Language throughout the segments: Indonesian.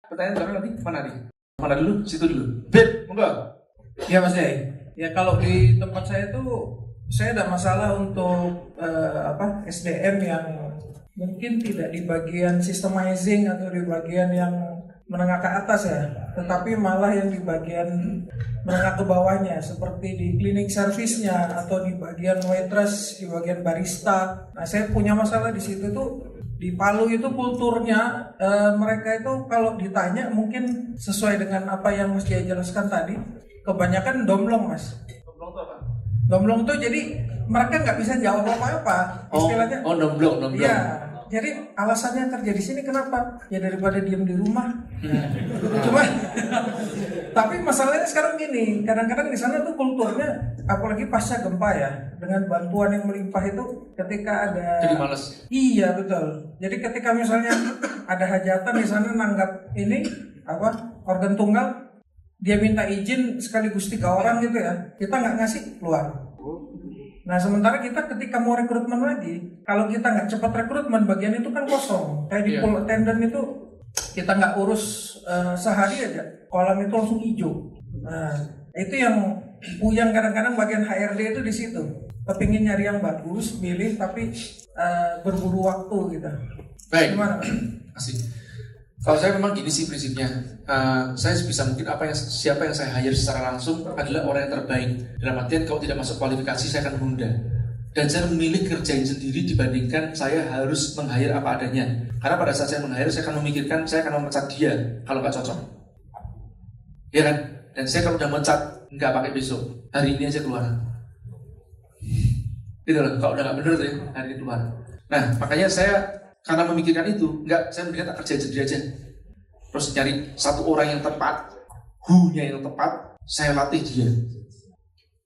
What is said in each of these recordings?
Pertanyaan sekarang nanti mana nih? Mana dulu? Situ dulu. Beb, enggak? Ya Mas Jai, ya kalau di tempat saya tuh saya ada masalah untuk SDM yang mungkin tidak di bagian systemizing atau di bagian yang menengah ke atas ya, tetapi malah yang di bagian menengah ke bawahnya seperti di cleaning service-nya atau di bagian waitress, di bagian barista. Nah, saya punya masalah di situ tuh. Di Palu itu kulturnya mereka itu kalau ditanya mungkin sesuai dengan apa yang Mas Jaya jelaskan tadi, kebanyakan domblong Mas. Domblong itu apa? Domblong tuh jadi mereka nggak bisa jawab apa-apa istilahnya. Domblong. Iya. Jadi alasannya kerja di sini kenapa? Ya daripada diem di rumah. Cuma tapi masalahnya sekarang gini, kadang-kadang di sana tuh kulturnya apalagi pasca gempa ya, dengan bantuan yang melimpah itu ketika ada. Jadi males. Iya betul. Jadi ketika misalnya ada hajatan di sana nanggap ini organ tunggal, dia minta izin sekaligus 3 orang gitu ya, kita nggak ngasih keluar. Nah sementara kita ketika mau rekrutmen lagi, kalau kita nggak cepat rekrutmen, bagian itu kan kosong. Kayak di pool attendant itu kita nggak urus sehari aja, kolam itu langsung hijau. Nah itu yang kadang-kadang bagian HRD itu di situ. Kepingin nyari yang bagus, milih tapi berburu waktu gitu. Baik. Gimana? Asik. Kalau saya memang gini sih prinsipnya, saya sebisa mungkin siapa yang saya hire secara langsung adalah orang yang terbaik. Dalam artian kalau tidak masuk kualifikasi saya akan menunda. Dan saya memilih kerjain sendiri dibandingkan saya harus meng-hire apa adanya. Karena pada saat saya meng-hire saya akan memikirkan saya akan memecat dia kalau nggak cocok. Ya kan? Dan saya kalau udah mecat nggak pakai besok, hari ini aja keluar. Gitu loh, kalau udah nggak bener tuh ya, hari ini keluar. Nah makanya saya karena memikirkan itu, saya mendingan tak kerjain sendiri aja. Terus cari satu orang yang tepat, who-nya yang tepat, saya latih dia.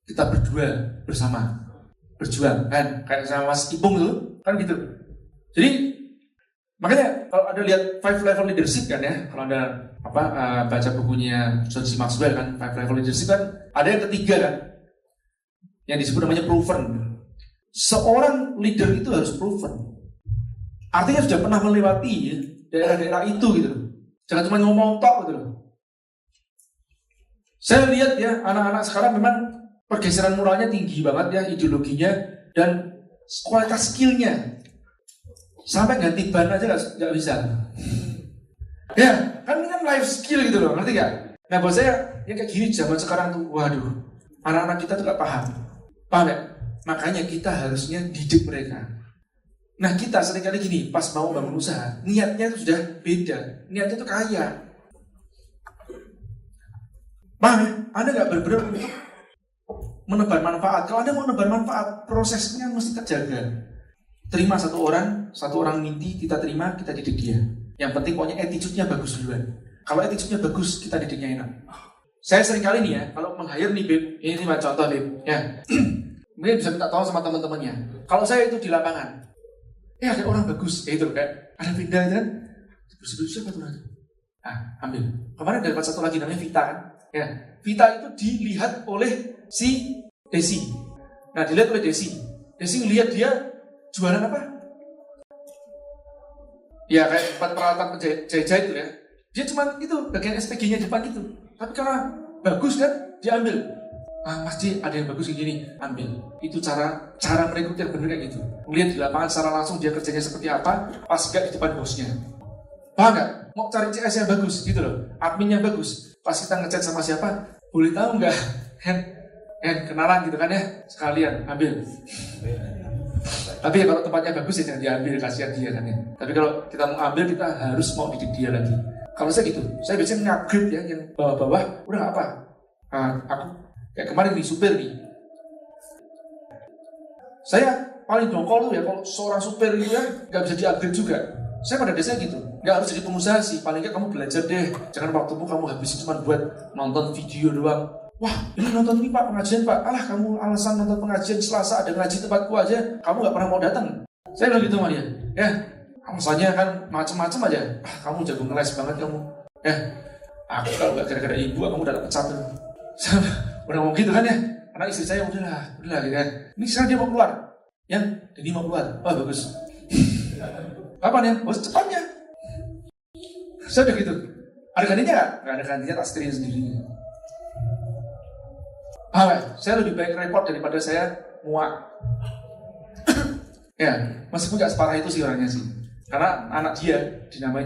Kita berdua bersama berjuang kan, kayak sama Mas Ipung tuh, kan gitu. Jadi makanya kalau ada lihat 5 level leadership kan ya, kalau ada baca bukunya John C. Maxwell kan, 5 level leadership kan, ada yang ketiga kan, yang disebut namanya proven. Seorang leader itu harus proven. Artinya sudah pernah melewati ya, daerah-daerah itu gitu loh. Jangan cuma ngomong tok gitu loh. Saya lihat ya, anak-anak sekarang memang pergeseran moralnya tinggi banget ya, ideologinya dan kualitas skillnya. Sampai ganti ban aja nggak bisa. Ya, kan ini kan life skill gitu loh, ngerti gak? Nah buat saya, yang kayak gini zaman sekarang tuh, waduh, anak-anak kita tuh gak paham. Paham ya? Makanya kita harusnya didik mereka. Nah kita seringkali gini, pas mau bangun usaha, niatnya itu sudah beda. Niatnya itu kaya. Paham ya? Anda gak benar-benar menebar manfaat. Kalau Anda mau menebar manfaat, prosesnya mesti terjaga. Terima satu orang minti, kita terima, kita didik dia. Yang penting pokoknya attitude-nya bagus duluan. Kalau attitude-nya bagus, kita didiknya enak. Saya seringkali nih ya, kalau meng-hire nih Beb, ini contoh Beb, ya. Mungkin bisa minta tolong sama teman-temannya. Kalau saya itu di lapangan, ada orang bagus, itu kayak ada pindah kan, bersih-bersih siapa tuh? Ambil. Kemarin dapat satu lagi namanya Vita kan, ya. Vita itu dilihat oleh si Desi. Nah dilihat oleh Desi ngelihat dia jualan apa? Ya kayak tempat peralatan penjahit itu ya. Dia cuma itu bagian SPG-nya depan gitu. Tapi karena bagus kan, dia ambil. Mas Ji, ada yang bagus kayak gini, ambil. Itu cara merekrut yang benar kayak gitu. Melihat di lapangan secara langsung dia kerjanya seperti apa, pas gak di depan bosnya. Paham gak? Mau cari CS yang bagus gitu loh, adminnya bagus. Pas kita ngechat sama siapa, boleh tahu nggak? Kenalan gitu kan ya, sekalian ambil. Tapi ya kalau tempatnya bagus ya jangan diambil, kasihan dia kan ya. Tapi kalau kita mau ambil, kita harus mau didik dia lagi. Kalau saya gitu, saya biasanya nge-upgrade ya, yang bawah-bawah udah gak apa. Aku kayak kemarin nih supir nih. Saya paling dongkol tuh ya kalau seorang supir itu ya nggak bisa di-upgrade juga. Saya pada dasarnya gitu, nggak harus jadi pengusaha sih. Paling nggak kamu belajar deh. Jangan waktumu kamu habisin cuma buat nonton video doang. Wah, ini nonton ini Pak, pengajian Pak. Alah kamu alasan nonton pengajian Selasa ada ngaji tempatku aja, kamu nggak pernah mau datang. Saya bilang gitu sama dia. Ya, alasannya kan macam-macam aja. Kamu jago ngeles banget kamu. Aku kalau nggak gara-gara ibu, kamu udah pecat tuh. Udah mau gitu kan ya. Anak istri saya udahlah gitu kan. Ini sekarang dia mau keluar. Ya, jadi mau keluar. Wah bagus. Kapan ya? Bos cepatnya. Saya udah gitu. Ada gantinya nggak? Nggak ada gantinya, tak setirnya sendiri. Saya lebih baik repot daripada saya muak. Ya, meskipun nggak separah itu sih orangnya sih. Karena anak dia dinamain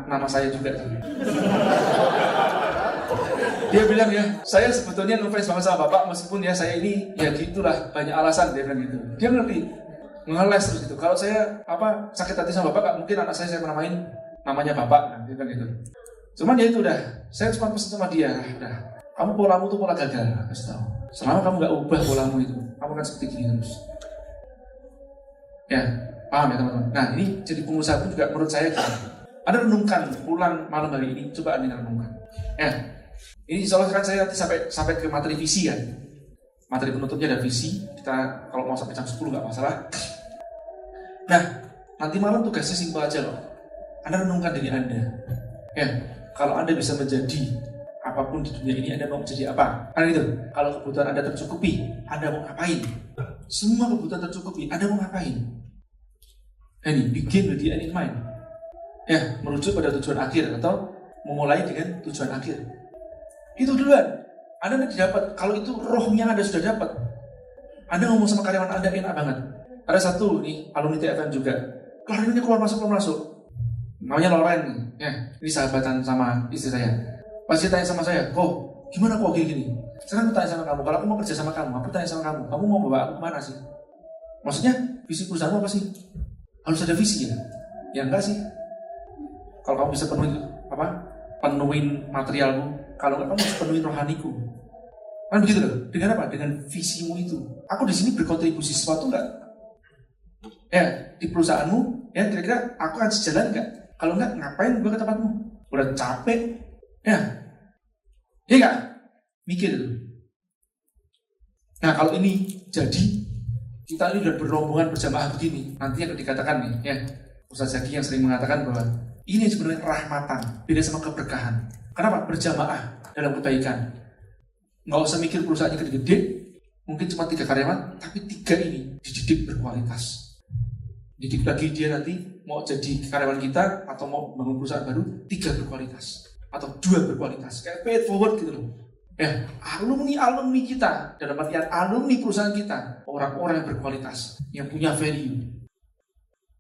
nama saya juga. Dia bilang ya, saya sebetulnya ngefans banget sama bapak, meskipun ya saya ini ya gitulah, banyak alasan, dia bilang gitu. Dia ngerti, ngeles terus gitu. Kalau saya sakit hati sama bapak, gak mungkin anak saya namain namanya bapak, dia bilang gitu. Cuman ya itu udah, saya cuma pesan sama dia, udah, kamu polamu tuh pola gagal, kasih tahu. Selama kamu gak ubah polamu itu, kamu kan seperti gini terus. Ya, paham ya teman-teman. Nah ini jadi pengusaha pun juga menurut saya gitu. Anda renungkan pulang malam hari ini, coba Anda renungkan. Ya, ini insya Allah kan saya nanti sampai ke materi visi kan. Materi penutupnya ada visi. Kita kalau mau sampai jam 10 nggak masalah. Nah, nanti malam tugasnya simpel aja loh. Anda renungkan diri Anda. Ya, kalau Anda bisa menjadi apapun di dunia ini, Anda mau menjadi apa? Kan itu. Kalau kebutuhan Anda tercukupi, Anda mau ngapain? Semua kebutuhan tercukupi, Anda mau ngapain? Ini begin with the end in mind. Ya, merujuk pada tujuan akhir atau memulai dengan tujuan akhir. Itu duluan. Anda nanti dapat. Kalau itu rohnya Anda sudah dapat, Anda ngomong sama karyawan Anda enak banget. Ada satu nih alumni TFM juga. Keluar masuk. Namanya Loren nih. Ya, ini sahabatan sama istri saya. Pas dia tanya sama saya, gimana kok gini? Sekarang aku tanya sama kamu. Kalau aku mau kerja sama kamu, aku tanya sama kamu. Kamu mau bawa aku kemana sih? Maksudnya visi perusahaanmu apa sih? Harus ada visi ya? Ya enggak sih. Kalau kamu bisa penuhin materialmu, kalau enggak kamu harus penuhin rohaniku. Kan begitu loh. Dengan apa? Dengan visimu itu. Aku di sini berkontribusi sesuatu enggak? Ya, di perusahaanmu, ya kira-kira aku akan sejalan enggak? Kalau enggak, ngapain gue ke tempatmu? Udah capek. Ya. Iya enggak? Mikir itu. Nah, kalau ini jadi, kita ini udah berombongan berjamaah begini. Nanti akan dikatakan nih, ya, Ustaz Zaki yang sering mengatakan bahwa ini sebenarnya rahmatan, beda sama keberkahan. Kenapa? Berjamaah dalam kebaikan. Nggak usah mikir perusahaannya gede-gede, mungkin cuma 3 karyawan, tapi 3 ini dididik berkualitas. Didik lagi dia nanti mau jadi karyawan kita atau mau bangun perusahaan baru, 3 berkualitas atau 2 berkualitas. Kayak pay it forward gitu loh. Ya, alumni kita, dalam artian alumni perusahaan kita, orang-orang yang berkualitas, yang punya value.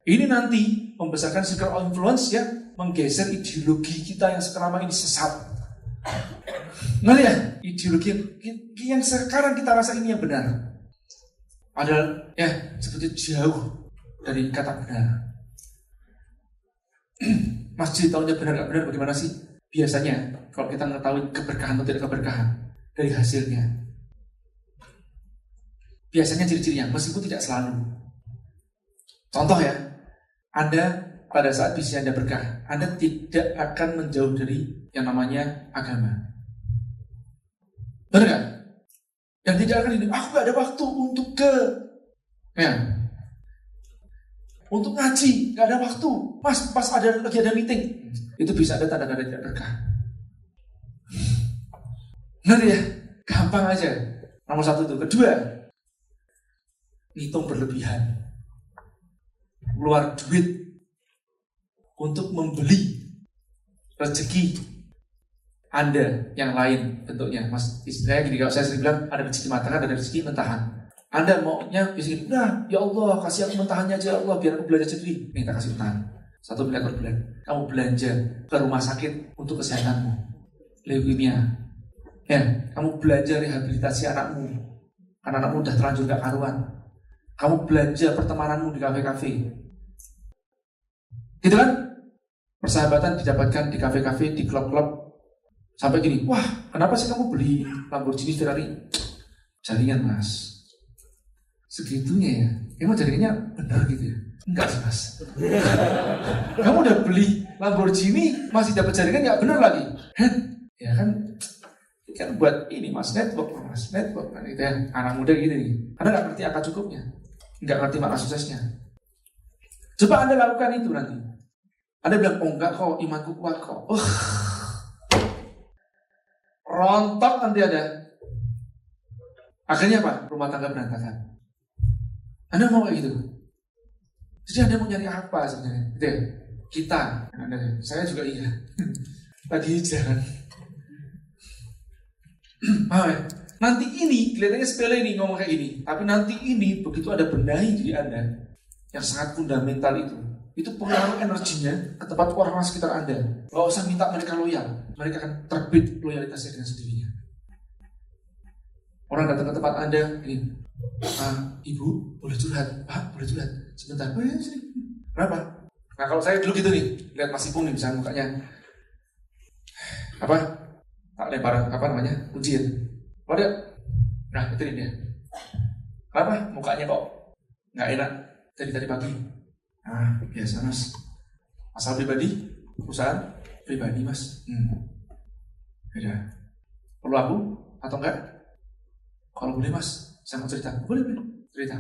Ini nanti membesarkan circle of influence ya, menggeser ideologi kita yang selama ini sesat. Ngerti ya? Ideologi yang sekarang kita rasa ini yang benar. Padahal ya seperti jauh dari kata benar. Masjid tahunya benar gak benar bagaimana sih? Biasanya kalau kita mengetahui keberkahan atau tidak keberkahan dari hasilnya. Biasanya ciri-cirinya, meskipun tidak selalu. Contoh ya, Anda pada saat visi Anda berkah, Anda tidak akan menjauh dari yang namanya agama. Benar gak? Dan tidak akan ini, aku gak ada waktu untuk untuk ngaji, gak ada waktu. Mas, pas lagi ada meeting, itu bisa ada tanda-tanda tidak berkah. Benar ya? Gampang aja. Nomor 1 itu. Kedua, ngitung berlebihan. Keluar duit untuk membeli rezeki Anda yang lain bentuknya. Mas, istilahnya gini, kalau saya sering bilang ada rezeki matahan, ada rezeki mentahan. Anda maunya bisa gini, ya Allah kasih aku mentahannya aja ya Allah, biar aku belanja sendiri. Nih tak kasih mentahan 1 miliar per bulan. Kamu belanja ke rumah sakit untuk kesehatanmu, leukemia. Ya, kamu belanja rehabilitasi anakmu karena anakmu udah terlanjur gak karuan. Kamu belanja pertemananmu di kafe-kafe. Gitu kan? Persahabatan didapatkan di kafe-kafe, di klub-klub. Sampai gini, wah kenapa sih kamu beli Lamborghini Ferrari? Jaringan mas. Segitunya ya. Emang jaringannya benar gitu ya? Enggak sih mas. Kamu udah beli Lamborghini masih dapat jaringan gak benar lagi. Ya kan buat ini mas, network kan gitu ya. Anak muda gitu nih. Anda gak ngerti angka cukupnya, gak ngerti makna suksesnya. Coba Anda lakukan itu nanti. Anda bilang, enggak kok, imanku kuat kok. Rontok nanti ada. Akhirnya apa? Rumah tangga berantakan. Anda mau kayak gitu? Jadi Anda mau nyari apa sebenarnya? Gitu ya? Saya juga iya. lagi hijrah kan. Paham ya? Nanti ini kelihatannya sepele nih ngomong kayak gini, tapi nanti ini begitu ada benahi diri Anda yang sangat fundamental itu pengaruh energinya ke tempat orang sekitar Anda. Gak usah minta mereka loyal, mereka akan terbit loyalitasnya dengan sendirinya. Orang datang ke tempat Anda, ini, Ibu boleh curhat, Pak boleh curhat, sebentar. Oh ya sini. Kenapa? Nah kalau saya dulu gitu nih, lihat Mas Ipung nih misalnya mukanya apa? Tak lempar ujian. Kalau dia, nah itu dia. Kenapa? Mukanya kok nggak enak dari tadi pagi. Biasa mas. Masalah pribadi, perusahaan pribadi mas. Beda. Perlu aku atau enggak? Kalau boleh mas, saya mau cerita. Boleh cerita.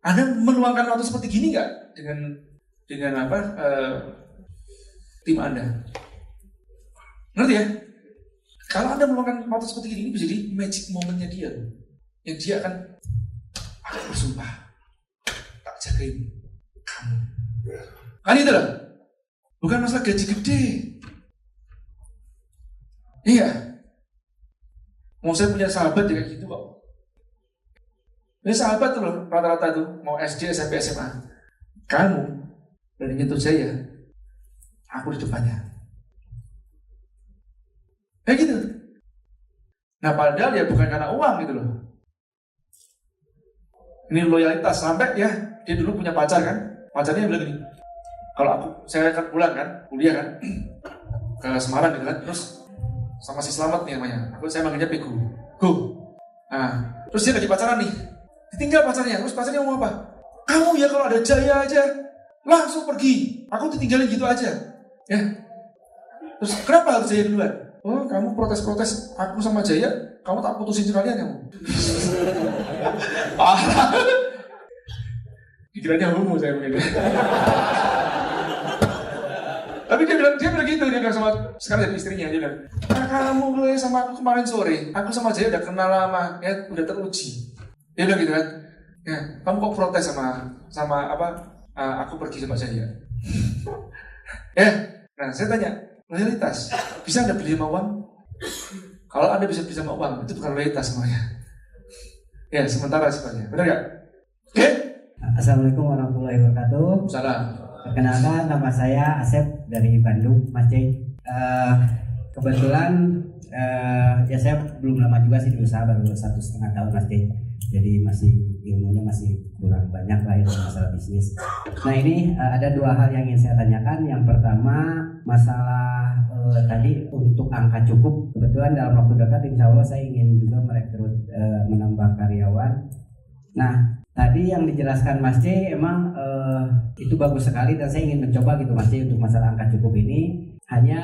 Anda meluangkan waktu seperti gini nggak dengan tim Anda? Ngerti ya? Kalau Anda meluangkan waktu seperti ini bisa jadi magic momennya dia, yang dia akan aku bersumpah tak jagain kamu. Kan itu loh, bukan masalah gaji gede. Iya, mau saya punya sahabat kayak gitu kok. Ini sahabat tuh loh, rata-rata tuh mau SD, SMP, SMA. Kamu dari nyentuh saya, aku di depannya. Kayak gitu. Nah padahal ya bukan karena uang gitu loh. Ini loyalitas sampai ya dia dulu punya pacar kan. Pacarnya bilang gini, kalau saya akan pulang kan, kuliah kan ke Semarang gitu kan. Terus sama si Slamet nih namanya. Saya manggilnya Pegu. Go. Nah, terus dia lagi pacaran nih. Ditinggal pacarnya. Terus pacarnya ngomong apa? Kamu ya kalau ada Jaya aja langsung pergi. Aku ditinggalin gitu aja. Ya. Terus kenapa harus Jaya duluan? Oh, kamu protes-protes aku sama Jaya, kamu tak putusin sekalian kamu. Parah. Dikiranya homo saya mungkin. Tapi dia bilang gitu, dia bilang sama sekarang jadi istrinya, dia bilang, kamu boleh sama aku kemarin sore, aku sama Jaya udah kenal lama, ya udah teruji. Dia bilang gitu kan, ya kamu kok protes sama aku pergi sama Jaya. Ya, nah saya tanya. Loyalitas, bisa Anda beli sama uang? Kalau Anda bisa beli sama uang, itu bukan loyalitas semuanya. Ya, sementara sebenarnya. Benar gak? Oke? Assalamualaikum warahmatullahi wabarakatuh. Salam. Perkenalkan, nama saya Asep dari Bandung, Mas Jay. Kebetulan ya saya belum lama juga sih di usaha, baru 1,5 tahun Mas Jay. Jadi masih ilmunya masih kurang banyak lah ya masalah bisnis. Nah ini ada dua hal yang ingin saya tanyakan. Yang pertama masalah tadi untuk angka cukup. Kebetulan dalam waktu dekat insya Allah saya ingin juga merekrut menambah karyawan. Nah tadi yang dijelaskan Mas J emang itu bagus sekali dan saya ingin mencoba gitu Mas J untuk masalah angka cukup ini. Hanya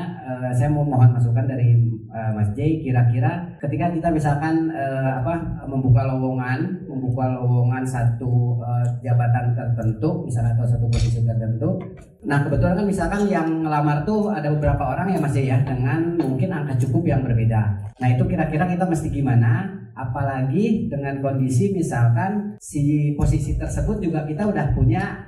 saya mau mohon masukan dari Mas J, kira-kira ketika kita misalkan membuka lowongan satu jabatan tertentu misalnya atau satu posisi tertentu. Nah kebetulan kan misalkan yang ngelamar tuh ada beberapa orang ya Mas J ya dengan mungkin angka cukup yang berbeda. Nah itu kira-kira kita mesti gimana? Apalagi dengan kondisi misalkan si posisi tersebut juga kita udah punya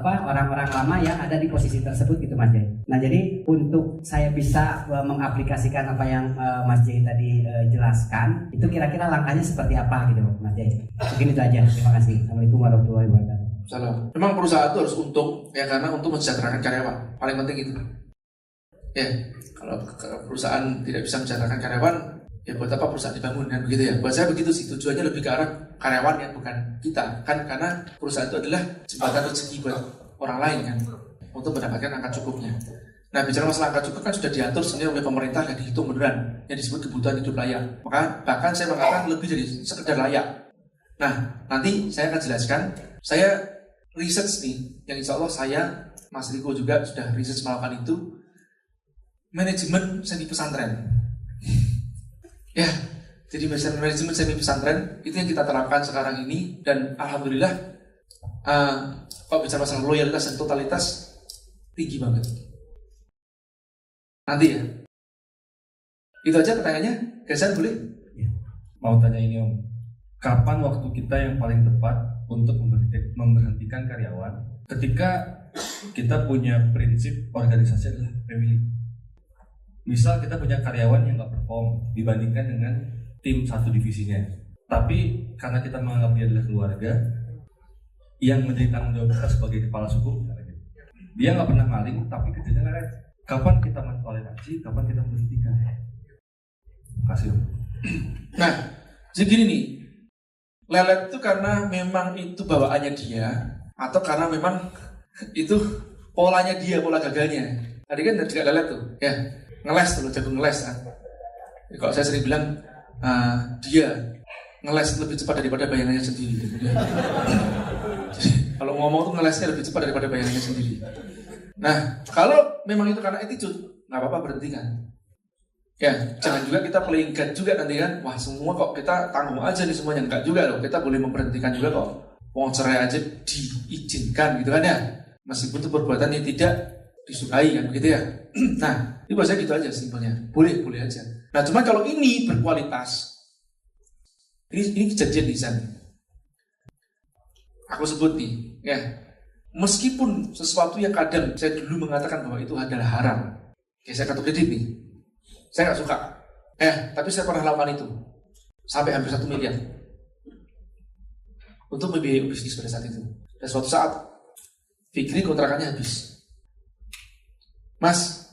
orang-orang lama yang ada di posisi tersebut gitu Mas Jay. Nah jadi untuk saya bisa mengaplikasikan apa yang Mas Jay tadi jelaskan, itu kira-kira langkahnya seperti apa gitu Mas Jay. Mungkin itu aja. Terima kasih. Assalamualaikum warahmatullahi wabarakatuh. Salam. Memang perusahaan itu harus untung ya karena untuk mensejahterakan karyawan. Paling penting itu. Ya kalau perusahaan tidak bisa mensejahterakan karyawan, ya buat apa perusahaan dibangun kan begitu ya. Buat saya begitu sih, tujuannya lebih ke arah karyawan ya, bukan kita kan, karena perusahaan itu adalah jembatan rezeki buat orang lain kan untuk mendapatkan angka cukupnya. Nah bicara masalah angka cukup kan sudah diatur sebenarnya oleh pemerintah dan dihitung beneran yang disebut kebutuhan hidup layak. Maka bahkan saya mengatakan lebih dari sekedar layak. Nah nanti saya akan jelaskan. Saya research nih yang insya Allah saya Mas Riko juga sudah research melakukan itu, manajemen semi pesantren. Ya, jadi manajemen semi pesantren itu yang kita terapkan sekarang ini dan alhamdulillah kalau bicara masalah loyalitas dan totalitas tinggi banget. Nanti ya, itu aja pertanyaannya. Gasan boleh? Ya. Mau tanya ini Om, kapan waktu kita yang paling tepat untuk memberhentikan karyawan ketika kita punya prinsip organisasi adalah family. Misal kita punya karyawan yang nggak perform dibandingkan dengan tim satu divisinya, tapi karena kita menganggap dia adalah keluarga yang menjadi tanggung jawab kita sebagai kepala suku, dia nggak pernah maling tapi kerjanya lelet. Kapan kita mentoleransi, kapan kita menghentikan? Kasih. Nah, jadi gini nih, lelet itu karena memang itu bawaannya dia, atau karena memang itu polanya dia, pola gagalnya. Tadi kan juga lelet tuh, ya ngeles tuh, jago ngeles kan. Kalau saya sering bilang dia ngeles lebih cepat daripada bayangannya sendiri. Jadi kalau ngomong tuh ngelesnya lebih cepat daripada bayangannya sendiri. Nah, kalau memang itu karena attitude, nggak apa-apa berhentikan. Ya, jangan juga kita playing God juga nanti kan. Wah, semua kok kita tanggung aja nih semuanya. Enggak juga loh, kita boleh memberhentikan juga kok. Mau cerai aja diizinkan gitu kan ya. Meskipun itu perbuatan yang tidak disukai kan begitu ya. Nah, ini bahasa gitu aja simpelnya. Boleh aja. Nah, cuma kalau ini berkualitas, ini kejadian di sana. Aku sebut nih, ya. Meskipun sesuatu yang kadang saya dulu mengatakan bahwa itu adalah haram, ya saya kartu kredit nih, saya nggak suka, tapi saya pernah lakukan itu sampai hampir 1 miliar untuk membiayai bisnis pada saat itu. Dan suatu saat, Fikri kontrakannya habis. Mas,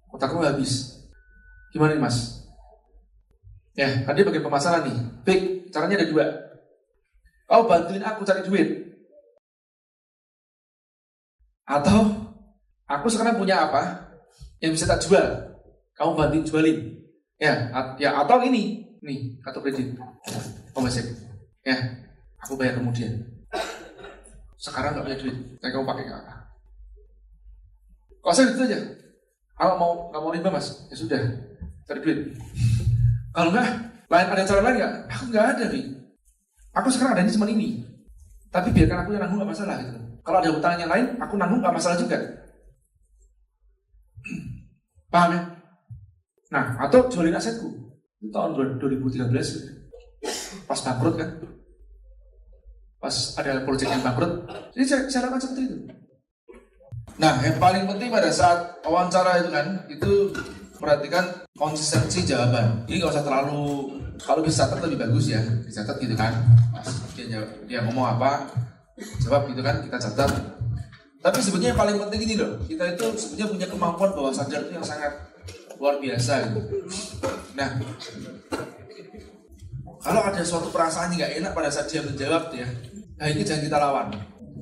kontrakmu habis. Gimana nih mas? Ya, kan dia bagian pemasaran nih. Fik, caranya ada 2. Kau bantuin aku cari duit. Atau aku sekarang punya apa yang bisa tak jual, kamu bantuin jualin. Ya atau ini nih kartu kredit, Komesek. Ya, aku bayar kemudian. Sekarang nggak punya duit, saya kamu pakai apa? Kalau saya gitu aja, kalau nggak mau riba mas, ya sudah cari duit. Kalau nggak, ada cara lain nggak? Aku nggak ada nih. Aku sekarang adanya cuma ini. Tapi biarkan aku yang nanggung nggak masalah gitu. Kalau ada hutang yang lain, aku nanggung nggak masalah juga. Paham ya? Nah, atau jualin asetku. Itu tahun 2013 pas bangkrut kan. Pas ada proyek yang bangkrut. Jadi saya lakukan seperti itu. Nah, yang paling penting pada saat wawancara itu kan, itu perhatikan konsistensi jawaban. Ini nggak usah terlalu, kalau bisa catat lebih bagus ya, dicatat gitu kan. Pas dia ngomong apa, jawab gitu kan, kita catat. Tapi sebenarnya yang paling penting ini loh, kita itu sebenarnya punya kemampuan bawah sadar itu yang sangat luar biasa gitu. Nah, kalau ada suatu perasaan yang nggak enak pada saat dia menjawab ya, nah ini jangan kita lawan.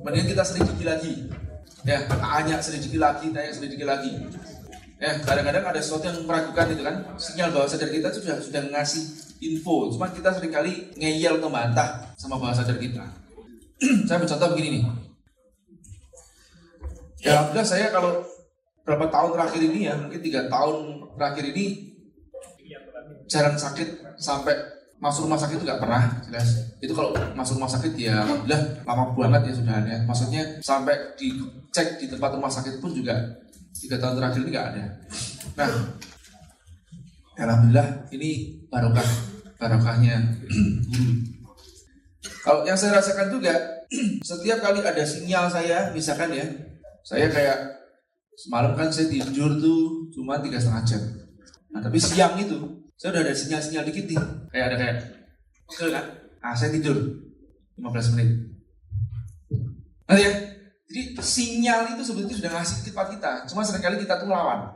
Mendingan kita selidiki lagi. Ya, tanya selidiki lagi. Ya, kadang-kadang ada sesuatu yang meragukan itu kan, sinyal bawah sadar kita sudah ngasih info, cuma kita seringkali ngeyel atau membantah sama bawah sadar kita. Saya mencontoh begini nih. Ya alhamdulillah saya kalau berapa tahun terakhir ini ya, mungkin 3 tahun terakhir ini jarang sakit, sampai masuk rumah sakit itu nggak pernah, jelas. Itu kalau masuk rumah sakit ya alhamdulillah lama banget ya sudah ada. Maksudnya sampai dicek di tempat rumah sakit pun juga 3 tahun terakhir ini nggak ada. Nah, alhamdulillah ini barokahnya guru. Kalau yang saya rasakan juga, setiap kali ada sinyal saya, misalkan ya, saya kayak semalam kan saya tidur tuh cuma 3,5 jam. Nah tapi siang itu, saya udah ada sinyal-sinyal dikit nih. Kayak oke kan? Saya tidur 15 menit. Nanti ya, jadi sinyal itu sebetulnya sudah ngasih kepada kita. Cuma seringkali kita tuh ngelawan.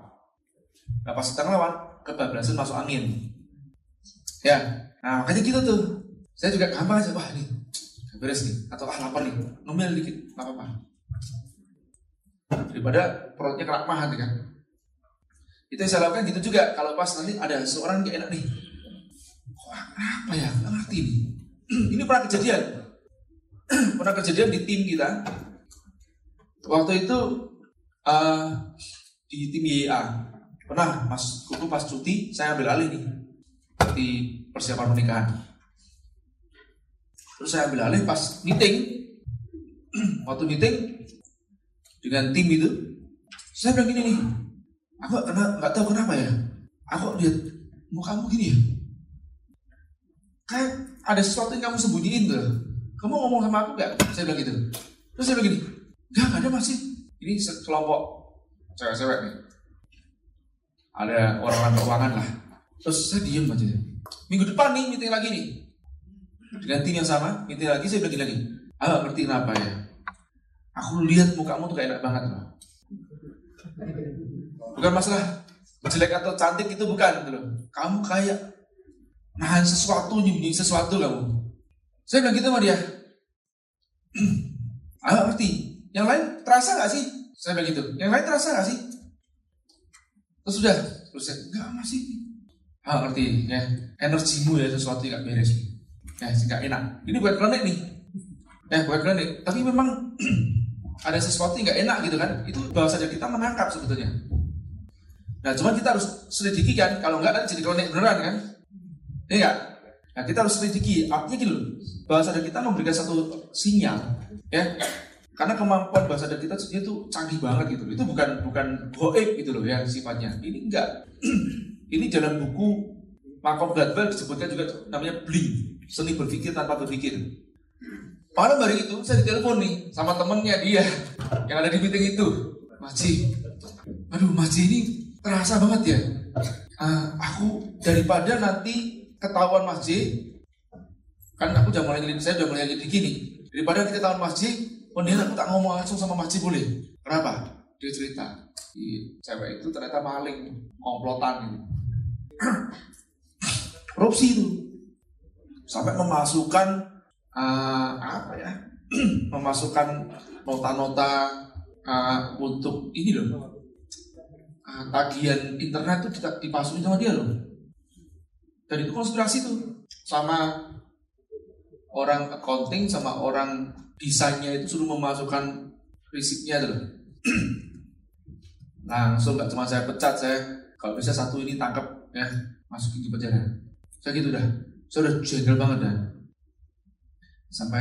Nah pas kita ngelawan, kebablasan masuk angin. Ya, nah makanya gitu tuh. Saya juga gampang aja, wah nih, beres nih, atau lapar nih, ngomel dikit, nggak apa-apa. Daripada perutnya kelakmahan kan. Itu yang saya lakukan gitu juga, kalau pas nanti ada seorang yang enak nih. Wah, apa ya, nggak ngerti nih. Ini pernah kejadian di tim kita. Waktu itu di tim YA, pernah Mas Kuku pas cuti, saya ambil alih nih di persiapan pernikahan. Terus saya ambil alih pas meeting. Waktu meeting dengan tim itu, saya bilang gini nih, aku nggak tahu kenapa ya, aku lihat mukamu gini ya, kayak ada sesuatu yang kamu sembunyiin tuh. Kamu ngomong sama aku nggak? Saya bilang gitu. Terus saya bilang gini, nggak ada masih. Ini kelompok cewek-cewek nih. Ada orang-orang keuangan lah. Terus saya diem aja. Minggu depan nih meeting lagi nih. Dengan tim yang sama, meeting lagi, saya bilang lagi. Ngerti kenapa ya? Aku lihat mukamu tuh kayak enak banget loh. Bukan masalah jelek atau cantik itu bukan gitu loh. Kamu kayak nahan sesuatu, nyembunyi sesuatu kamu. Saya bilang gitu sama dia. Ngerti. Yang lain terasa gak sih? Saya bilang gitu. Yang lain terasa gak sih? Terus sudah. Terus saya, enggak masih. Ngerti ya. Energimu ya sesuatu yang gak beres. Ya, gak enak. Ini buat klinik nih. Ya, buat klinik. Tapi memang ada sesuatu yang gak enak gitu kan. Itu bahwa saja kita menangkap sebetulnya. Nah, cuman kita harus selidiki kan. Kalau enggak nanti jadi klinik beneran kan. Iya enggak? Nah, kita harus selidiki. Artinya gitu loh. Bahwa saja kita memberikan satu sinyal. Ya. Karena kemampuan bahasa sadar kita itu canggih banget gitu. Itu bukan goib gitu loh ya sifatnya. Ini enggak. Ini dalam buku Malcolm Gladwell disebutkan juga namanya blink, seni berpikir tanpa berpikir. Malam hari itu saya ditelepon nih sama temennya dia yang ada di meeting itu. Maci, aduh Maci ini terasa banget ya. Aku daripada nanti ketahuan Maci, kan aku udah mulai lidik gini. Daripada nanti ketahuan Maci, mending aku tak ngomong langsung sama Maci boleh. Kenapa? Dia cerita, cewek itu ternyata maling, komplotan gitu. Korupsi itu sampai memasukkan memasukkan nota-nota untuk ini loh, tagihan internet itu dipasukin sama dia loh. Dan itu konspirasi tuh sama orang accounting sama orang desainnya itu suruh memasukkan risipnya tuh. Langsung nggak cuma saya pecat, saya kalau bisa satu ini tangkap ya, masukin di penjara. Saya gitu dah, saya udah jengkel banget dah. Sampai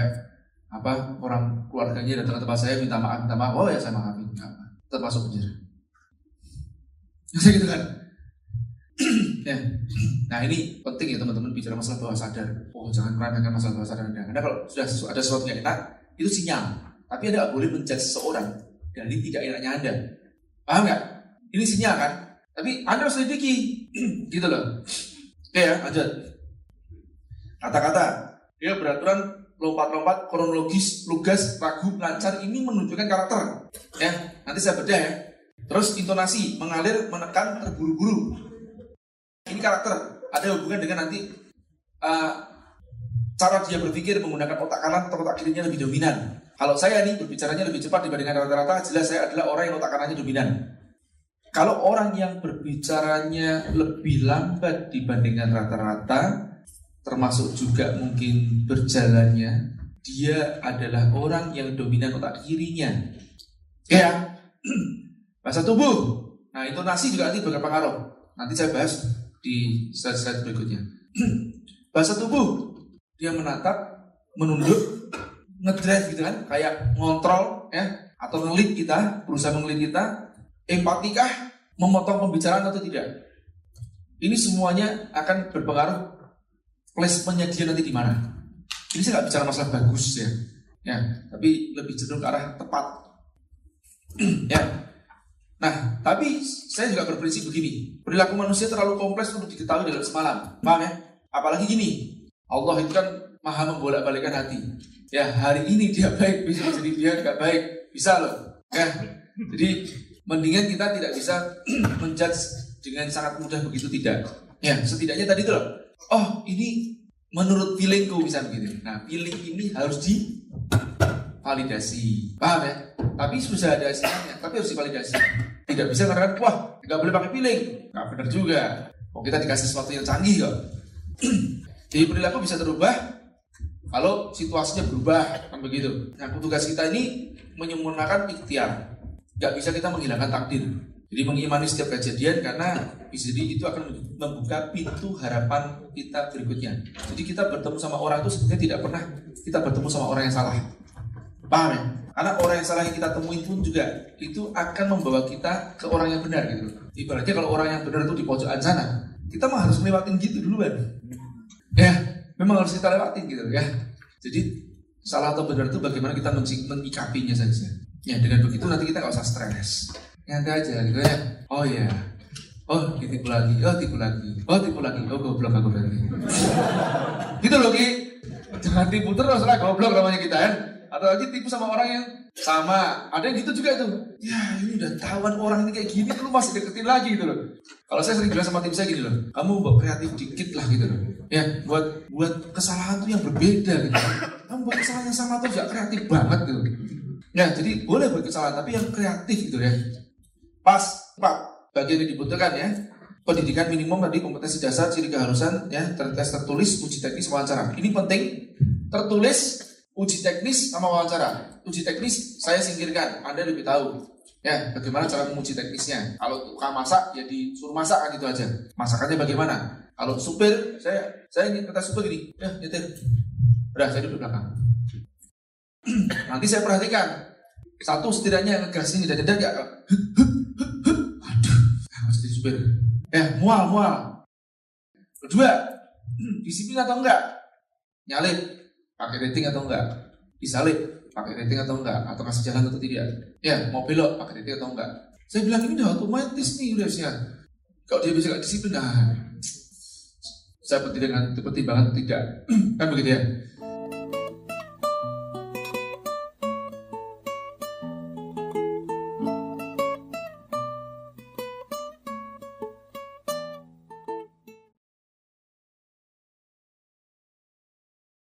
orang keluarganya datang ke tempat saya minta maaf, oh ya saya maafin, tetap masuk penjara. Saya gitu kan. Ya. Nah ini penting ya teman-teman bicara masalah bawah sadar. Oh jangan meremehkan masalah bawah sadar Anda. Karena kalau sudah ada sesuatu yang enak, itu sinyal. Tapi Anda nggak boleh menjudge seseorang dari tidak enaknya Anda. Paham nggak? Ini sinyal kan? Tapi Anda harus selidiki, gitu loh. Oke ya, lanjut. Kata-kata, dia beraturan lompat-lompat, kronologis, lugas, ragu, lancar. Ini menunjukkan karakter. Ya, nanti saya bedah ya. Terus intonasi, mengalir, menekan, terburu-buru. Ini karakter. Ada hubungan dengan nanti cara dia berpikir menggunakan otak kanan atau otak kirinya lebih dominan. Kalau saya nih berbicaranya lebih cepat dibandingkan rata-rata, jelas saya adalah orang yang otak kanannya dominan. Kalau orang yang berbicaranya lebih lambat dibandingkan rata-rata, termasuk juga mungkin berjalannya, dia adalah orang yang dominan otak kirinya. Ya, bahasa tubuh. Nah, intonasi juga nanti berpengaruh. Nanti saya bahas di slide-slide berikutnya. Bahasa tubuh, dia menatap, menunduk, ngedrive gitu kan, kayak ngontrol ya, atau ngelit kita, berusaha mengelit kita. Empatikah memotong pembicaraan atau tidak? Ini semuanya akan berpengaruh placementnya dia nanti di mana. Ini saya nggak bicara masalah bagus ya, tapi lebih cenderung ke arah tepat. Ya. Nah, tapi saya juga berprinsip begini, perilaku manusia terlalu kompleks untuk diketahui dalam semalam. Paham ya? Apalagi gini, Allah itu kan maha membolak-balikkan hati. Ya, hari ini dia baik, bisa jadi dia nggak baik, bisa loh. Ya, jadi mendingan kita tidak bisa menjudge dengan sangat mudah begitu, tidak. Ya, setidaknya tadi tuh loh. Oh, ini menurut feelingku bisa begitu. Nah, feeling ini harus divalidasi. Paham ya? Tapi sudah ada hasilnya, tapi harus divalidasi. Tidak bisa katakan, wah, nggak boleh pakai feeling. Nggak benar juga. Oh, kita dikasih sesuatu yang canggih kok. Jadi perilaku bisa terubah kalau situasinya berubah, kan begitu. Nah, tugas kita ini menyempurnakan ikhtiar. Gak bisa kita menghilangkan takdir. Jadi mengimani setiap kejadian karena bisa jadi itu akan membuka pintu harapan kita berikutnya. Jadi kita bertemu sama orang itu sebenarnya tidak pernah kita bertemu sama orang yang salah. Paham ya? Karena orang yang salah yang kita temuin pun juga itu akan membawa kita ke orang yang benar gitu. Ibaratnya kalau orang yang benar itu di pojokan sana, kita mah harus lewatin gitu duluan. Ya, memang harus kita lewatin gitu ya. Jadi salah atau benar itu bagaimana kita menyikapinya saja. Ya dengan begitu nanti kita nggak usah stres, nyantai aja gitu ya. Oh ya, oh ditipu lagi, oh tipu lagi, oh tipu lagi, oh goblok aku berarti. Gitu loh Ki, jangan tipu terus lah, goblok namanya kita kan. Atau lagi tipu sama orang yang sama, ada yang gitu juga itu. Ya ini udah tahuan orang ini kayak gini, lu masih deketin lagi gitu loh. Kalau saya sering bilang sama tim saya gini loh, kamu buat kreatif dikit lah gitu loh. Ya buat kesalahan tuh yang berbeda gitu. Kamu buat kesalahan yang sama tuh gak kreatif banget gitu. Ya, jadi boleh buat kesalahan, tapi yang kreatif gitu ya. Pas, Pak, bagian yang dibutuhkan ya. Pendidikan minimum tadi, kompetensi dasar, ciri keharusan, ya, tes tertulis, uji teknis, wawancara. Ini penting, tertulis, uji teknis, sama wawancara. Uji teknis saya singkirkan, Anda lebih tahu. Ya, bagaimana cara menguji teknisnya. Kalau tukang masak, ya disuruh masak kan gitu aja. Masakannya bagaimana? Kalau supir, saya ingin kata supir gini, ya nyetir. Udah, saya duduk belakang. Nanti saya perhatikan satu setidaknya ngegas ini dan ya aduh masih jadi supir mual kedua disiplin atau enggak, nyalip pakai rating atau enggak, disalip pakai rating atau enggak, atau kasih jalan atau tidak, ya mau belok pakai rating atau enggak. Saya bilang ini udah otomatis nih udah siap. Kalau dia bisa nggak disiplin, saya pertimbangan tidak kan begitu ya.